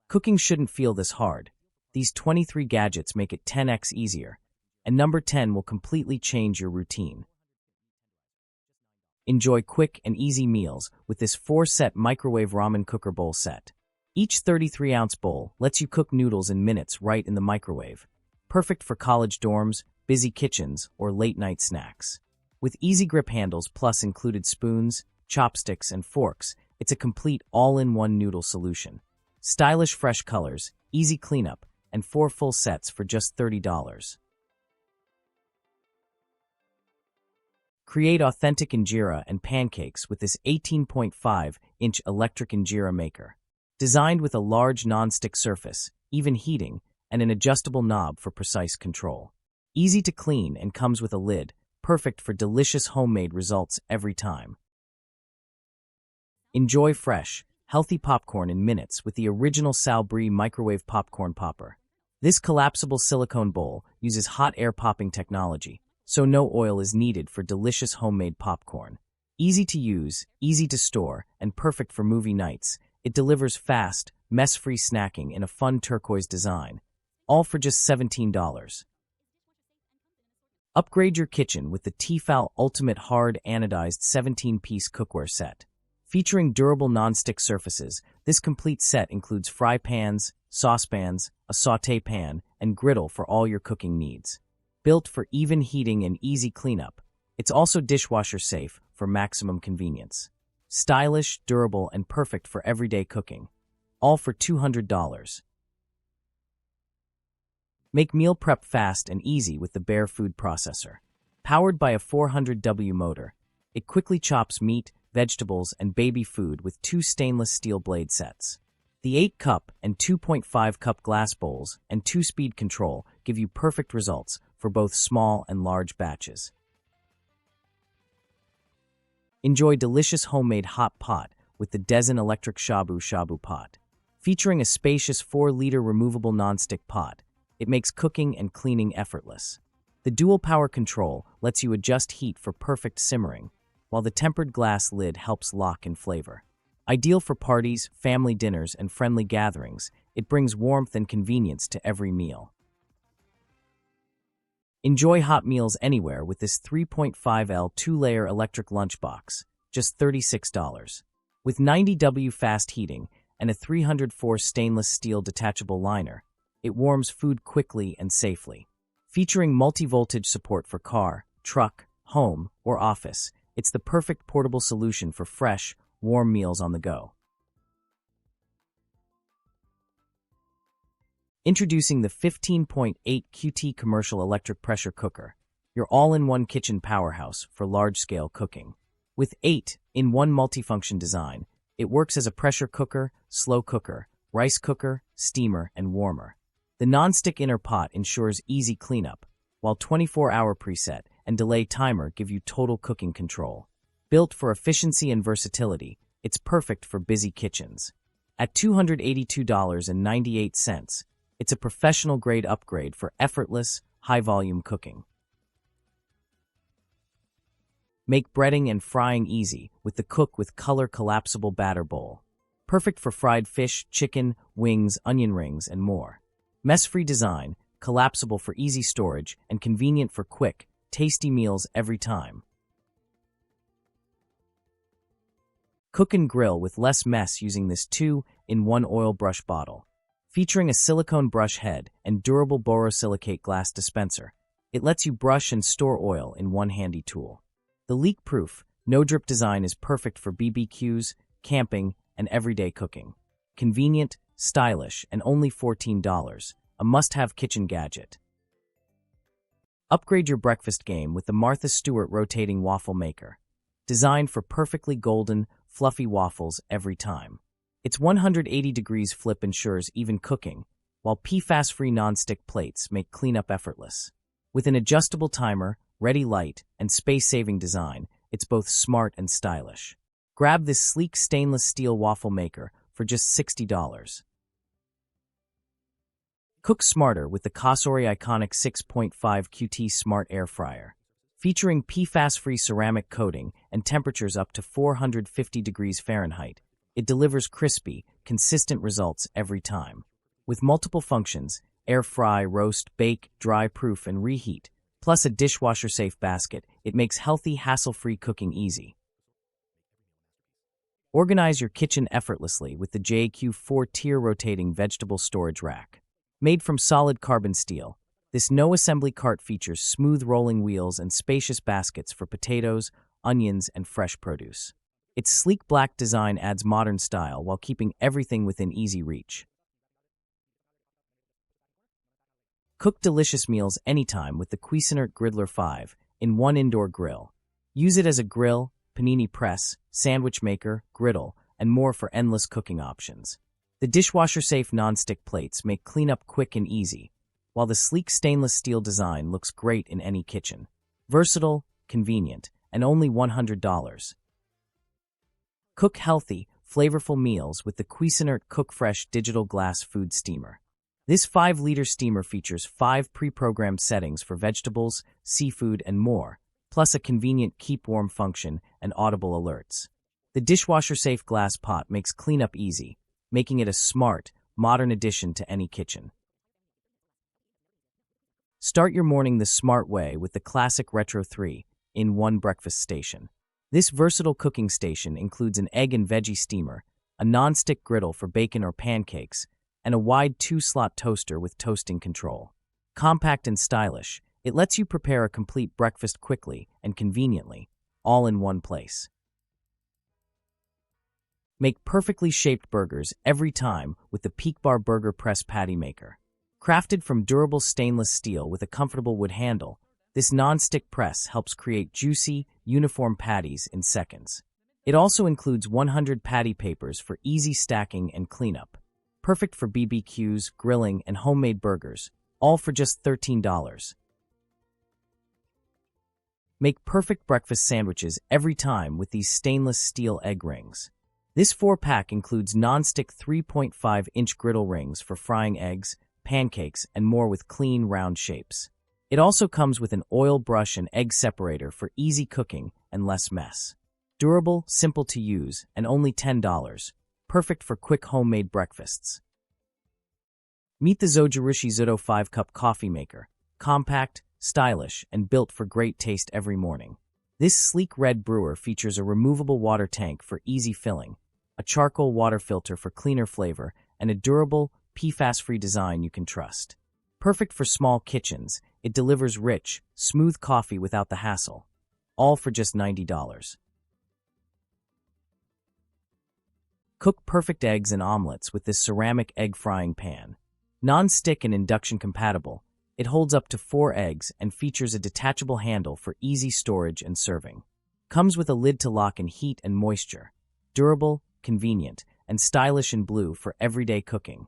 Cooking shouldn't feel this hard. These 23 gadgets make it 10x easier, and number 10 will completely change your routine. Enjoy quick and easy meals with this 4-set microwave ramen cooker bowl set. Each 33-ounce bowl lets you cook noodles in minutes right in the microwave. Perfect for college dorms, busy kitchens, or late-night snacks. With easy grip handles plus included spoons, chopsticks, and forks, it's a complete all-in-one noodle solution. Stylish fresh colors, easy cleanup, and 4 full sets for just $30. Create authentic injera and pancakes with this 18.5-inch electric injera maker. Designed with a large non-stick surface, even heating, and an adjustable knob for precise control. Easy to clean and comes with a lid, perfect for delicious homemade results every time. Enjoy fresh, healthy popcorn in minutes with the original Sal Brie microwave popcorn popper. This collapsible silicone bowl uses hot air popping technology, so no oil is needed for delicious homemade popcorn. Easy to use, easy to store, and perfect for movie nights, it delivers fast, mess-free snacking in a fun turquoise design, all for just $17. Upgrade your kitchen with the Tefal Ultimate Hard Anodized 17-piece cookware set. Featuring durable non-stick surfaces, this complete set includes fry pans, saucepans, a sauté pan, and griddle for all your cooking needs. Built for even heating and easy cleanup, it's also dishwasher safe for maximum convenience. Stylish, durable, and perfect for everyday cooking. All for $200. Make meal prep fast and easy with the Bare food processor. Powered by a 400W motor, it quickly chops meat, vegetables, and baby food with 2 stainless steel blade sets. The 8-cup and 2.5-cup glass bowls and 2-speed control give you perfect results for both small and large batches. Enjoy delicious homemade hot pot with the Dezen Electric Shabu Shabu Pot. Featuring a spacious 4-liter removable nonstick pot, it makes cooking and cleaning effortless. The dual power control lets you adjust heat for perfect simmering, while the tempered glass lid helps lock in flavor. Ideal for parties, family dinners, and friendly gatherings, it brings warmth and convenience to every meal. Enjoy hot meals anywhere with this 3.5L 2-layer electric lunchbox, just $36. With 90W fast heating and a 304 stainless steel detachable liner, it warms food quickly and safely. Featuring multi-voltage support for car, truck, home, or office, it's the perfect portable solution for fresh, warm meals on the go. Introducing the 15.8 QT Commercial Electric Pressure Cooker, your all-in-one kitchen powerhouse for large-scale cooking. With 8-in-1 multifunction design, it works as a pressure cooker, slow cooker, rice cooker, steamer, and warmer. The non-stick inner pot ensures easy cleanup, while 24-hour preset and delay timer give you total cooking control. Built for efficiency and versatility, it's perfect for busy kitchens. At $282.98, it's a professional-grade upgrade for effortless, high-volume cooking. Make breading and frying easy with the Cook with Color collapsible batter bowl. Perfect for fried fish, chicken, wings, onion rings, and more. Mess-free design, collapsible for easy storage, and convenient for quick, tasty meals every time. Cook and grill with less mess using this 2-in-1 oil brush bottle. Featuring a silicone brush head and durable borosilicate glass dispenser, it lets you brush and store oil in one handy tool. The leak-proof, no-drip design is perfect for BBQs, camping, and everyday cooking. Convenient, stylish, and only $14, a must-have kitchen gadget. Upgrade your breakfast game with the Martha Stewart Rotating Waffle Maker. Designed for perfectly golden, fluffy waffles every time. Its 180 degrees flip ensures even cooking, while PFAS-free non-stick plates make cleanup effortless. With an adjustable timer, ready light, and space-saving design, it's both smart and stylish. Grab this sleek stainless steel waffle maker for just $60. Cook smarter with the Cosori Iconic 6.5 QT Smart Air Fryer. Featuring PFAS-free ceramic coating and temperatures up to 450 degrees Fahrenheit, It delivers crispy, consistent results every time. With multiple functions, air fry, roast, bake, dry proof, and reheat, plus a dishwasher-safe basket, it makes healthy, hassle-free cooking easy. Organize your kitchen effortlessly with the JQ 4-tier rotating vegetable storage rack. Made from solid carbon steel, this no-assembly cart features smooth rolling wheels and spacious baskets for potatoes, onions, and fresh produce. Its sleek black design adds modern style while keeping everything within easy reach. Cook delicious meals anytime with the Cuisinart Griddler 5-in-1 indoor grill. Use it as a grill, panini press, sandwich maker, griddle, and more for endless cooking options. The dishwasher-safe non-stick plates make cleanup quick and easy, while the sleek stainless steel design looks great in any kitchen. Versatile, convenient, and only $100. Cook healthy, flavorful meals with the Cuisinart Cook Fresh digital glass food steamer. This 5-liter steamer features 5 pre-programmed settings for vegetables, seafood, and more, plus a convenient keep warm function and audible alerts. The dishwasher-safe glass pot makes cleanup easy, making it a smart, modern addition to any kitchen. Start your morning the smart way with the classic Retro 3-in-1 breakfast station. This versatile cooking station includes an egg and veggie steamer, a non-stick griddle for bacon or pancakes, and a wide 2-slot toaster with toasting control. Compact and stylish, it lets you prepare a complete breakfast quickly and conveniently, all in one place. Make perfectly shaped burgers every time with the Peak Bar Burger Press Patty Maker. Crafted from durable stainless steel with a comfortable wood handle, this non-stick press helps create juicy, uniform patties in seconds. It also includes 100 patty papers for easy stacking and cleanup. Perfect for BBQs, grilling, and homemade burgers, all for just $13. Make perfect breakfast sandwiches every time with these stainless steel egg rings. This 4-pack includes non-stick 3.5-inch griddle rings for frying eggs, pancakes, and more with clean, round shapes. It also comes with an oil brush and egg separator for easy cooking and less mess. Durable, simple to use, and only $10. Perfect for quick homemade breakfasts. Meet the Zojirushi Zudo 5-cup coffee maker. Compact, stylish, and built for great taste every morning. This sleek red brewer features a removable water tank for easy filling, a charcoal water filter for cleaner flavor, and a durable, PFAS-free design you can trust. Perfect for small kitchens, it delivers rich, smooth coffee without the hassle. All for just $90. Cook perfect eggs and omelets with this ceramic egg frying pan. Non-stick and induction compatible, it holds up to 4 eggs and features a detachable handle for easy storage and serving. Comes with a lid to lock in heat and moisture. Durable, convenient, and stylish in blue for everyday cooking.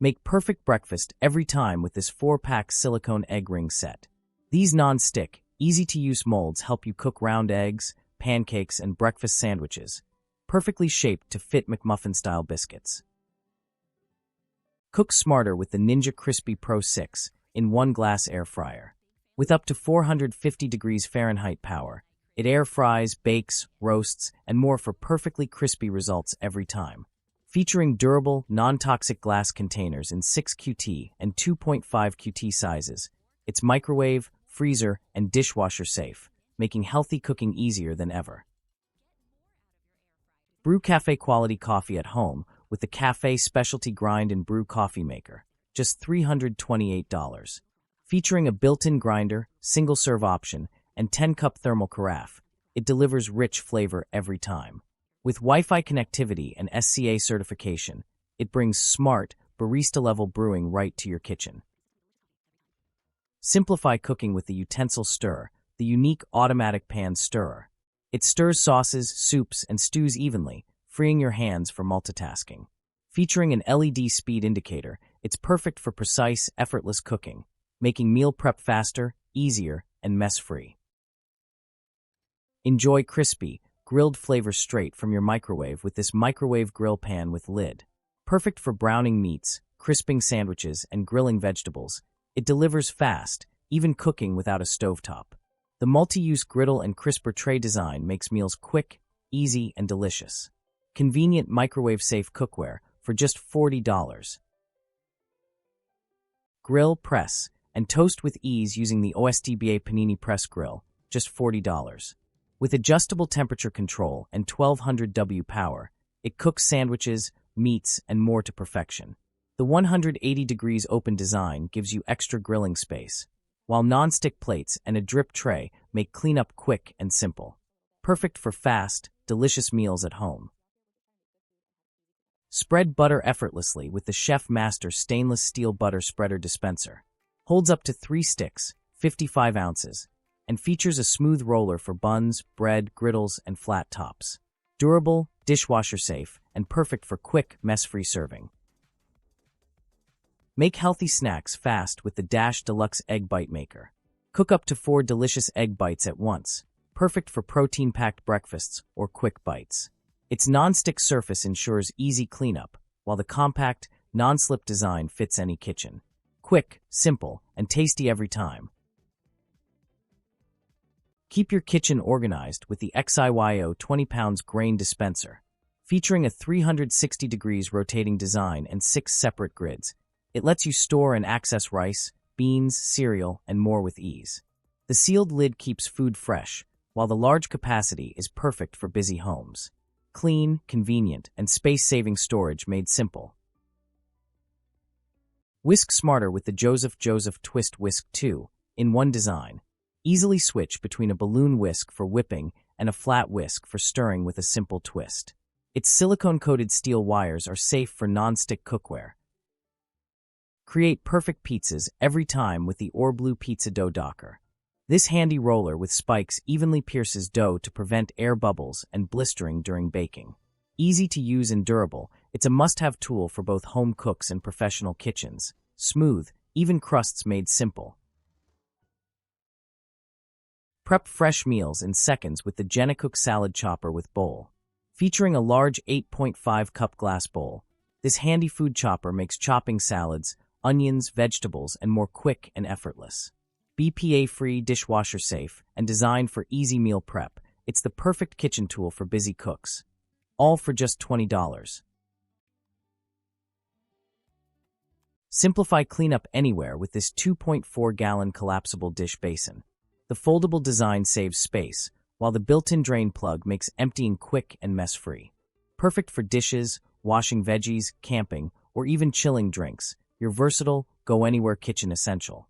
Make perfect breakfast every time with this 4-pack silicone egg ring set. These non-stick, easy-to-use molds help you cook round eggs, pancakes, and breakfast sandwiches, perfectly shaped to fit McMuffin-style biscuits. Cook smarter with the Ninja Crispy Pro 6-in-1 glass air fryer. With up to 450 degrees Fahrenheit power, it air fries, bakes, roasts, and more for perfectly crispy results every time. Featuring durable, non-toxic glass containers in 6QT and 2.5 QT sizes, it's microwave, freezer, and dishwasher safe, making healthy cooking easier than ever. Brew cafe quality coffee at home with the Cafe Specialty Grind and Brew Coffee Maker, just $328. Featuring a built-in grinder, single-serve option, and 10-cup thermal carafe, it delivers rich flavor every time. With Wi-Fi connectivity and SCA certification, it brings smart, barista-level brewing right to your kitchen. Simplify cooking with the Utensil Stir, the unique automatic pan stirrer. It stirs sauces, soups, and stews evenly, freeing your hands for multitasking. Featuring an LED speed indicator, it's perfect for precise, effortless cooking, making meal prep faster, easier, and mess-free. Enjoy crispy, grilled flavor straight from your microwave with this microwave grill pan with lid. Perfect for browning meats, crisping sandwiches, and grilling vegetables, it delivers fast, even cooking without a stovetop. The multi-use griddle and crisper tray design makes meals quick, easy, and delicious. Convenient microwave-safe cookware for just $40. Grill, press, and toast with ease using the OSDBA Panini Press Grill, just $40. With adjustable temperature control and 1200W power, it cooks sandwiches, meats, and more to perfection. The 180 degrees open design gives you extra grilling space, while non-stick plates and a drip tray make cleanup quick and simple. Perfect for fast, delicious meals at home. Spread butter effortlessly with the Chef Master stainless steel butter spreader dispenser. Holds up to 3 sticks, 55 ounces, and features a smooth roller for buns, bread, griddles, and flat tops. Durable, dishwasher safe, and perfect for quick, mess-free serving. Make healthy snacks fast with the Dash Deluxe Egg Bite Maker. Cook up to 4 delicious egg bites at once, perfect for protein-packed breakfasts or quick bites. Its non-stick surface ensures easy cleanup, while the compact, non-slip design fits any kitchen. Quick, simple, and tasty every time. Keep your kitchen organized with the XIYO 20 pounds grain dispenser. Featuring a 360 degrees rotating design and 6 separate grids, it lets you store and access rice, beans, cereal, and more with ease. The sealed lid keeps food fresh, while the large capacity is perfect for busy homes. Clean, convenient, and space-saving storage made simple. Whisk smarter with the Joseph Twist Whisk 2 in one design. Easily switch between a balloon whisk for whipping and a flat whisk for stirring with a simple twist. Its silicone-coated steel wires are safe for non-stick cookware. Create perfect pizzas every time with the Orblue Pizza Dough Docker. This handy roller with spikes evenly pierces dough to prevent air bubbles and blistering during baking. Easy to use and durable, it's a must-have tool for both home cooks and professional kitchens. Smooth, even crusts made simple. Prep fresh meals in seconds with the Genacook Salad Chopper with Bowl. Featuring a large 8.5 cup glass bowl, this handy food chopper makes chopping salads, onions, vegetables, and more quick and effortless. BPA-free, dishwasher safe, and designed for easy meal prep, it's the perfect kitchen tool for busy cooks. All for just $20. Simplify cleanup anywhere with this 2.4-gallon collapsible dish basin. The foldable design saves space, while the built-in drain plug makes emptying quick and mess-free. Perfect for dishes, washing veggies, camping, or even chilling drinks. Your versatile, go-anywhere kitchen essential.